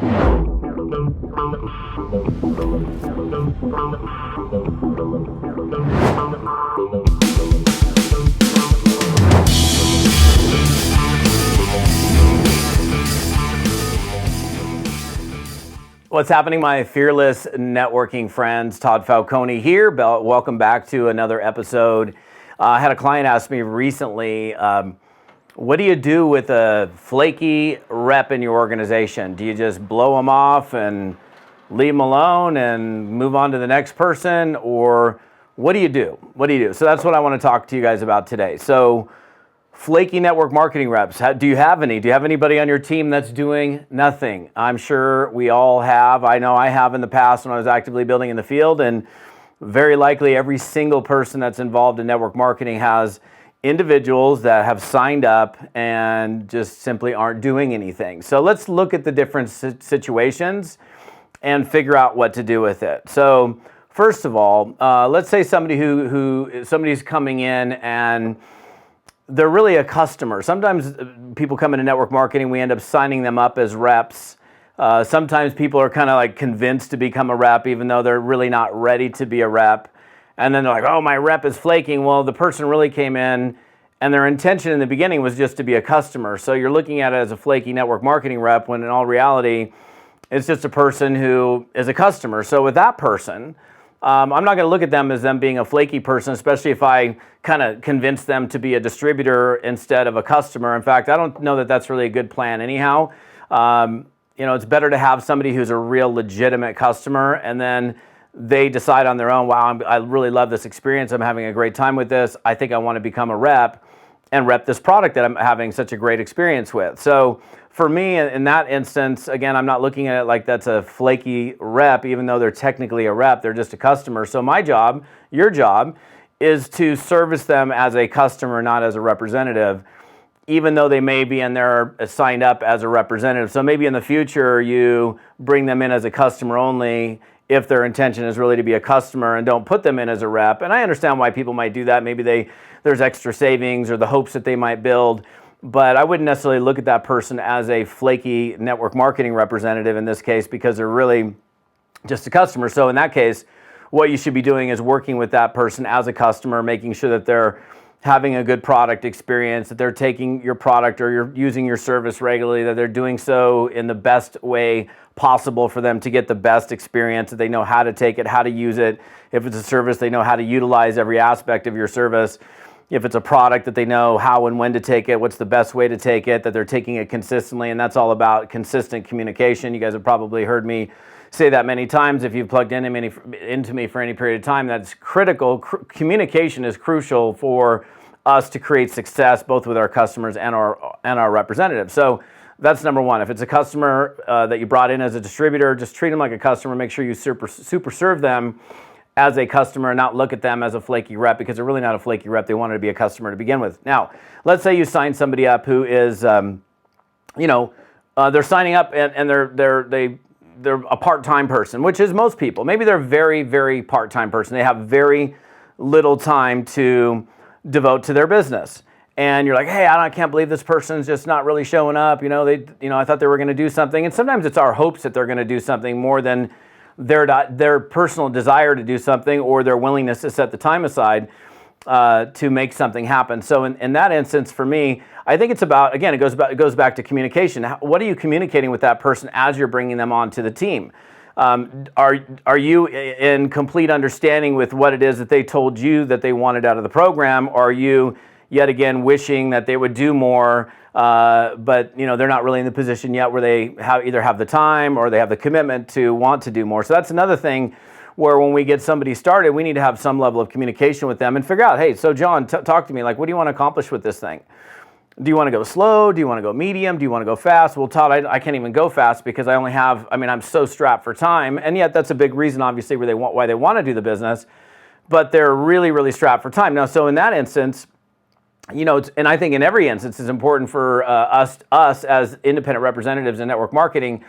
What's happening, my fearless networking friends? Todd Falcone here. Welcome back to another episode. I had a client ask me recently, what do you do with a flaky rep in your organization? Do you just blow them off and leave them alone and move on to the next person? Or what do you do? What do you do? So that's what I want to talk to you guys about today. So flaky network marketing reps, do you have any? Do you have anybody on your team that's doing nothing? I'm sure we all have. I know I have in the past when I was actively building in the field, and very likely every single person that's involved in network marketing has individuals that have signed up and just simply aren't doing anything. So let's look at the different situations and figure out what to do with it. So first of all, let's say somebody's coming in and they're really a customer. Sometimes people come into network marketing, we end up signing them up as reps. Sometimes people are kind of like convinced to become a rep, even though they're really not ready to be a rep. And then they're like, oh, my rep is flaking. Well, the person really came in and their intention in the beginning was just to be a customer. So you're looking at it as a flaky network marketing rep, when in all reality, it's just a person who is a customer. So with that person, I'm not going to look at them as them being a flaky person, especially if I kind of convince them to be a distributor instead of a customer. In fact, I don't know that that's really a good plan anyhow. It's better to have somebody who's a real legitimate customer, and then they decide on their own, wow, I really love this experience. I'm having a great time with this. I think I want to become a rep and rep this product that I'm having such a great experience with. So for me, in that instance, again, I'm not looking at it like that's a flaky rep, even though they're technically a rep, they're just a customer. So my job, your job, is to service them as a customer, not as a representative, even though they may be in there signed up as a representative. So maybe in the future, you bring them in as a customer only if their intention is really to be a customer, and don't put them in as a rep. And I understand why people might do that. Maybe there's extra savings or the hopes that they might build. But I wouldn't necessarily look at that person as a flaky network marketing representative in this case, because they're really just a customer. So in that case, what you should be doing is working with that person as a customer, making sure that they're having a good product experience, that they're taking your product or you're using your service regularly, that they're doing so in the best way possible for them to get the best experience, that they know how to take it, how to use it. If it's a service, they know how to utilize every aspect of your service. If it's a product, that they know how and when to take it, what's the best way to take it, that they're taking it consistently, and that's all about consistent communication. You guys have probably heard me say that many times. If you've plugged into me for any period of time, that's critical. Communication is crucial for us to create success, both with our customers and our representatives. So that's number one. If it's a customer that you brought in as a distributor, just treat them like a customer. Make sure you super serve them as a customer and not look at them as a flaky rep, because they're really not a flaky rep. They wanted to be a customer to begin with. Now, let's say you sign somebody up who is, they're signing up and they're a part-time person, which is most people. Maybe they're very, very part-time person. They have very little time to devote to their business. And you're like, hey, I can't believe this person's just not really showing up. I thought they were going to do something. And sometimes it's our hopes that they're going to do something more than their personal desire to do something, or their willingness to set the time aside to make something happen. So in that instance, for me, I think it's about, again, it goes back to communication. What are you communicating with that person as you're bringing them onto the team? Are you in complete understanding with what it is that they told you that they wanted out of the program? Or are you yet again wishing that they would do more, but they're not really in the position yet where they either have the time or they have the commitment to want to do more? So that's another thing where when we get somebody started, we need to have some level of communication with them and figure out, hey, so John, talk to me. Like, what do you want to accomplish with this thing? Do you want to go slow? Do you want to go medium? Do you want to go fast? Well, Todd, I can't even go fast because I'm so strapped for time. And yet that's a big reason, obviously, why they want to do the business, but they're really, really strapped for time. Now, so in that instance, and I think in every instance, it's important for us as independent representatives in network marketing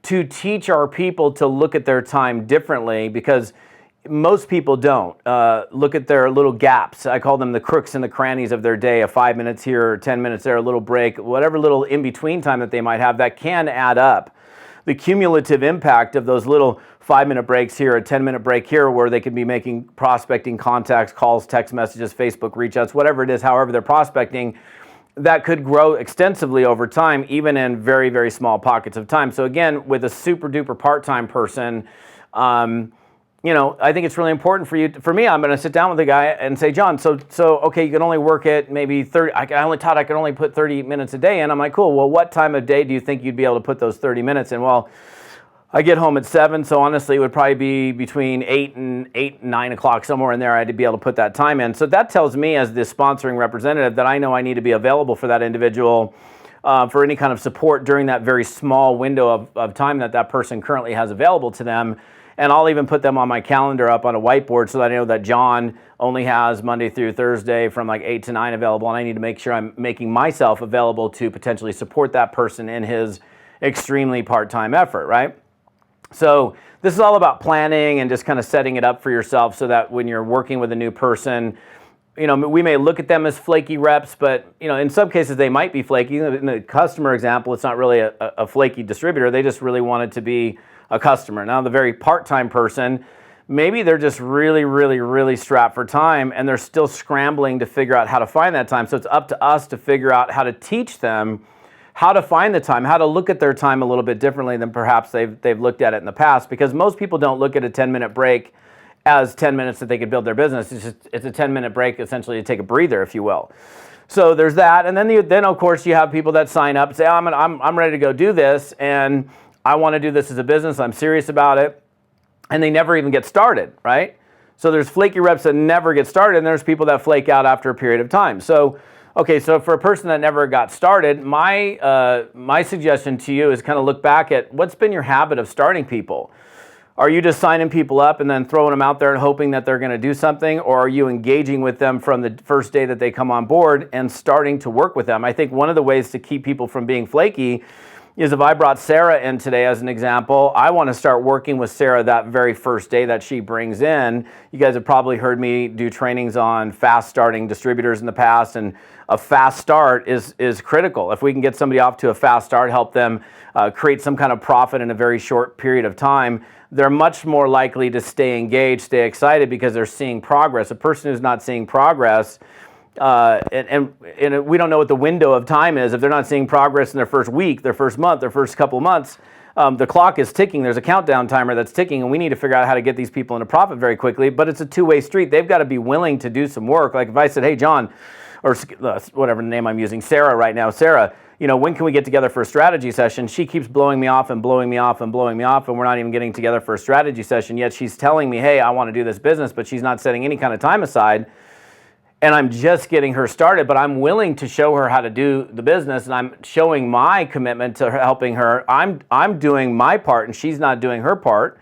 to teach our people to look at their time differently, because most people don't look at their little gaps. I call them the crooks and the crannies of their day, 5 minutes here or 10 minutes there, a little break, whatever little in-between time that they might have, that can add up. the cumulative impact of those little 5-minute breaks here, a 10-minute break here, where they could be making prospecting contacts, calls, text messages, Facebook reach outs, whatever it is, however they're prospecting, that could grow extensively over time, even in very, very small pockets of time. So again, with a super duper part-time person, I think it's really important for me, I'm going to sit down with the guy and say, John, so okay, you can only work at maybe 30, I can only put 30 minutes a day in. I'm like, cool, well, what time of day do you think you'd be able to put those 30 minutes in? Well, I get home at 7, so honestly, it would probably be between 8 and 9 o'clock, somewhere in there, I had to be able to put that time in. So that tells me, as the sponsoring representative, that I know I need to be available for that individual for any kind of support during that very small window of time that person currently has available to them. And I'll even put them on my calendar up on a whiteboard so that I know that John only has Monday through Thursday from like 8 to 9 available, and I need to make sure I'm making myself available to potentially support that person in his extremely part-time effort, right? So this is all about planning and just kind of setting it up for yourself so that when you're working with a new person, we may look at them as flaky reps, but in some cases they might be flaky. In the customer example, it's not really a flaky distributor. They just really wanted to be a customer. Now, the very part-time person, maybe they're just really, really, really strapped for time, and they're still scrambling to figure out how to find that time. So it's up to us to figure out how to teach them how to find the time, how to look at their time a little bit differently than perhaps they've looked at it in the past, because most people don't look at a 10-minute break as 10 minutes that they could build their business. It's a 10-minute break essentially to take a breather, if you will. So there's that, and then of course you have people that sign up and say, I'm ready to go do this, and I want to do this as a business, I'm serious about it, and they never even get started, right? So there's flaky reps that never get started, and there's people that flake out after a period of time. So for a person that never got started, my suggestion to you is kind of look back at what's been your habit of starting people. Are you just signing people up and then throwing them out there and hoping that they're going to do something, or are you engaging with them from the first day that they come on board and starting to work with them? I think one of the ways to keep people from being flaky is, if I brought Sarah in today as an example, I want to start working with Sarah that very first day that she brings in. You guys have probably heard me do trainings on fast starting distributors in the past, and a fast start is critical. If we can get somebody off to a fast start, help them create some kind of profit in a very short period of time, they're much more likely to stay engaged, stay excited, because they're seeing progress. A person who's not seeing progress, and we don't know what the window of time is. If they're not seeing progress in their first week, their first month, their first couple of months, the clock is ticking. There's a countdown timer that's ticking, and we need to figure out how to get these people into profit very quickly. But it's a two-way street. They've got to be willing to do some work. Like if I said, hey, John, or whatever name I'm using, Sarah right now, Sarah, when can we get together for a strategy session? She keeps blowing me off and blowing me off and blowing me off, and we're not even getting together for a strategy session, yet she's telling me, hey, I want to do this business, but she's not setting any kind of time aside. And I'm just getting her started, but I'm willing to show her how to do the business, and I'm showing my commitment to helping her. I'm doing my part, and she's not doing her part.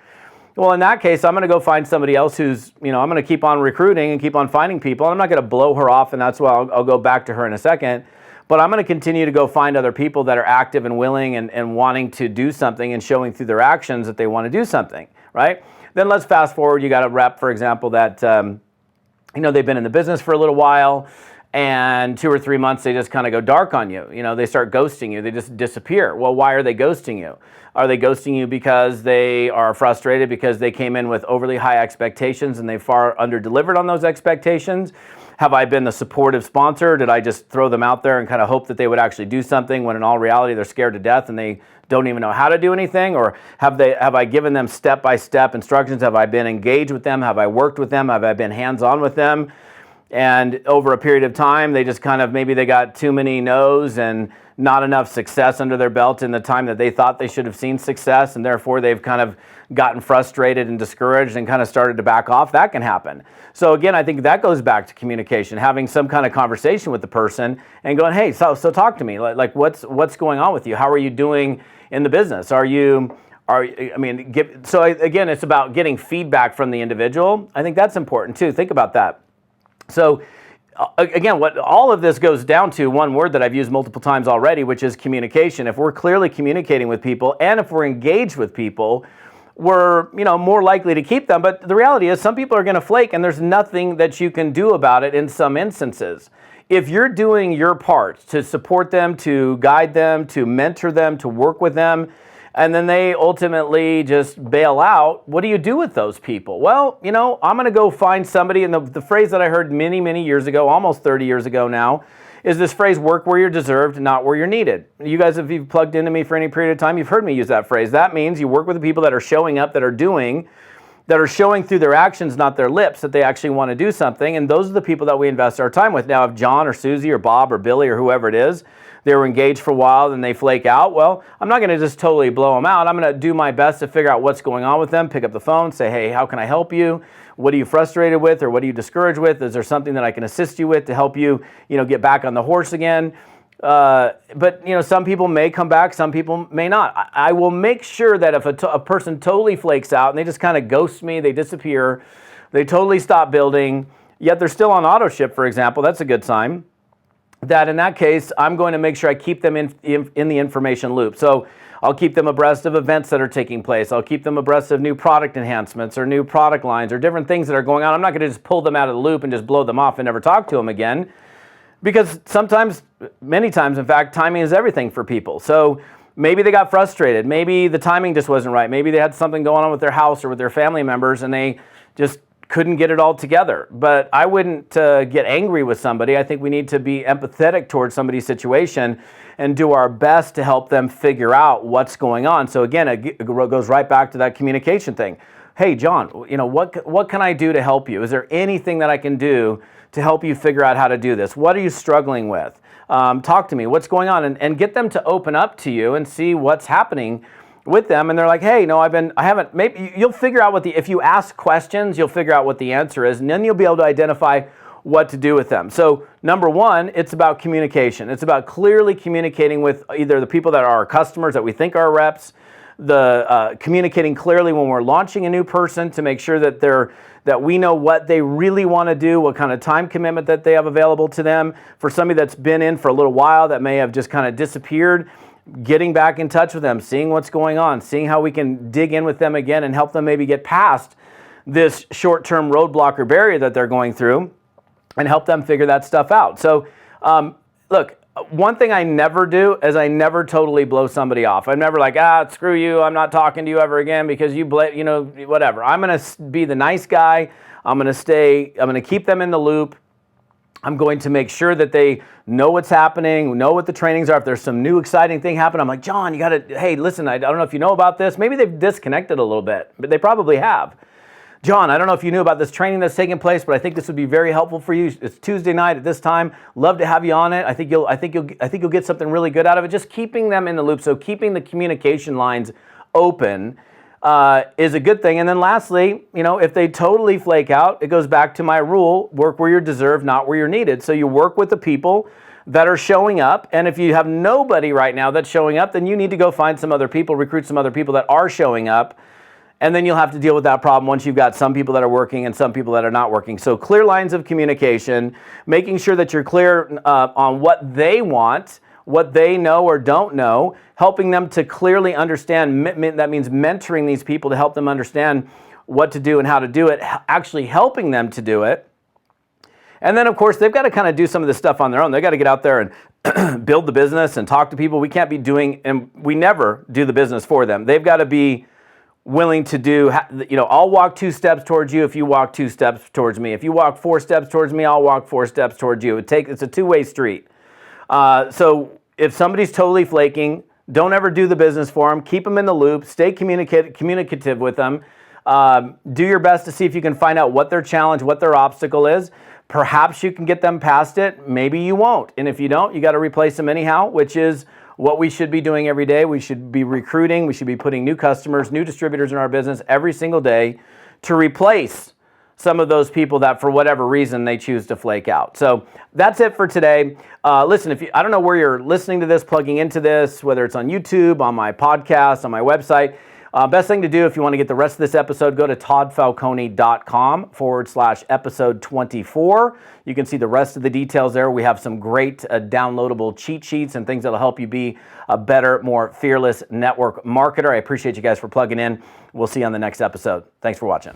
Well, in that case, I'm going to go find somebody else who's, I'm going to keep on recruiting and keep on finding people. I'm not going to blow her off, and that's why I'll go back to her in a second. But I'm going to continue to go find other people that are active and willing and wanting to do something and showing through their actions that they want to do something, right? Then let's fast forward. You got a rep, for example, that they've been in the business for a little while, and 2 or 3 months they just kind of go dark on you. They start ghosting you. They just disappear. Well, why are they ghosting you? Are they ghosting you because they are frustrated because they came in with overly high expectations and they far under-delivered on those expectations? Have I been the supportive sponsor? Did I just throw them out there and kind of hope that they would actually do something when in all reality they're scared to death and they don't even know how to do anything? Or have I given them step-by-step instructions? Have I been engaged with them? Have I worked with them? Have I been hands-on with them? And over a period of time, they just kind of, maybe they got too many no's and not enough success under their belt in the time that they thought they should have seen success, and therefore they've kind of gotten frustrated and discouraged and kind of started to back off. That can happen. So again, I think that goes back to communication, having some kind of conversation with the person and going, hey, so talk to me. Like what's going on with you? How are you doing in the business? So again, it's about getting feedback from the individual. I think that's important too. Think about that. So again, what all of this goes down to, one word that I've used multiple times already, which is communication. If we're clearly communicating with people and if we're engaged with people, we're more likely to keep them. But the reality is some people are going to flake, and there's nothing that you can do about it in some instances. If you're doing your part to support them, to guide them, to mentor them, to work with them, and then they ultimately just bail out, what do you do with those people? Well, I'm going to go find somebody, and the phrase that I heard many, many years ago, almost 30 years ago now, is this phrase, work where you're deserved, not where you're needed. You guys, if you've plugged into me for any period of time, you've heard me use that phrase. That means you work with the people that are showing up, that are showing through their actions, not their lips, that they actually want to do something, and those are the people that we invest our time with. Now, if John or Susie or Bob or Billy or whoever it is, they were engaged for a while, then they flake out, well, I'm not going to just totally blow them out. I'm going to do my best to figure out what's going on with them, pick up the phone, say, hey, how can I help you? What are you frustrated with, or what are you discouraged with? Is there something that I can assist you with to help you, get back on the horse again? But some people may come back, some people may not. I will make sure that if a person totally flakes out and they just kind of ghost me, they disappear, they totally stop building, yet they're still on auto ship, for example, that's a good sign. That in that case, I'm going to make sure I keep them in the information loop. So I'll keep them abreast of events that are taking place. I'll keep them abreast of new product enhancements or new product lines or different things that are going on. I'm not going to just pull them out of the loop and just blow them off and never talk to them again. Because sometimes, many times, in fact, timing is everything for people. So maybe they got frustrated. Maybe the timing just wasn't right. Maybe they had something going on with their house or with their family members and they just couldn't get it all together. But I wouldn't get angry with somebody. I think we need to be empathetic towards somebody's situation and do our best to help them figure out what's going on. So again, it goes right back to that communication thing. Hey, John, what can I do to help you? Is there anything that I can do to help you figure out how to do this? What are you struggling with? Talk to me. What's going on? And get them to open up to you and see what's happening with them. And they're like, hey, no, I haven't, maybe you'll figure out if you ask questions, you'll figure out what the answer is, and then you'll be able to identify what to do with them. So number one, it's about communication. It's about clearly communicating with either the people that are our customers that we think are reps, communicating clearly when we're launching a new person to make sure that we know what they really want to do, what kind of time commitment that they have available to them. For somebody that's been in for a little while that may have just kind of disappeared, getting back in touch with them, seeing what's going on, seeing how we can dig in with them again and help them maybe get past this short-term roadblock or barrier that they're going through and help them figure that stuff out. So look, one thing I never do is I never totally blow somebody off. I'm never like, screw you, I'm not talking to you ever again because whatever. I'm going to be the nice guy. I'm going to keep them in the loop. I'm going to make sure that they know what's happening, know what the trainings are. If there's some new exciting thing happening, I'm like, John, hey, listen, I don't know if you know about this. Maybe they've disconnected a little bit, but they probably have. John, I don't know if you knew about this training that's taking place, but I think this would be very helpful for you. It's Tuesday night at this time. Love to have you on it. I think you'll get something really good out of it. Just keeping them in the loop. So keeping the communication lines open is a good thing. And then lastly, if they totally flake out, it goes back to my rule, work where you're deserved, not where you're needed. So you work with the people that are showing up. And if you have nobody right now that's showing up, then you need to go find some other people, recruit some other people that are showing up. And then you'll have to deal with that problem once you've got some people that are working and some people that are not working. So clear lines of communication, making sure that you're clear on what they want, what they know or don't know, helping them to clearly understand. That means mentoring these people to help them understand what to do and how to do it, actually helping them to do it. And then, of course, they've got to kind of do some of this stuff on their own. They've got to get out there and build the business and talk to people. We can't be doing, and we never do the business for them. They've got to be willing to do, I'll walk 2 steps towards you if you walk 2 steps towards me. If you walk 4 steps towards me, I'll walk 4 steps towards you. It's a two-way street. So if somebody's totally flaking, don't ever do the business for them. Keep them in the loop. Stay communicative with them. Do your best to see if you can find out what their challenge, what their obstacle is. Perhaps you can get them past it. Maybe you won't. And if you don't, you got to replace them anyhow, which is what we should be doing every day. We should be recruiting. We should be putting new customers, new distributors in our business every single day to replace some of those people that for whatever reason they choose to flake out. So that's it for today. Listen, I don't know where you're listening to this, plugging into this, whether it's on YouTube, on my podcast, on my website. Best thing to do if you want to get the rest of this episode, go to toddfalcone.com/episode 24. You can see the rest of the details there. We have some great downloadable cheat sheets and things that'll help you be a better, more fearless network marketer. I appreciate you guys for plugging in. We'll see you on the next episode. Thanks for watching.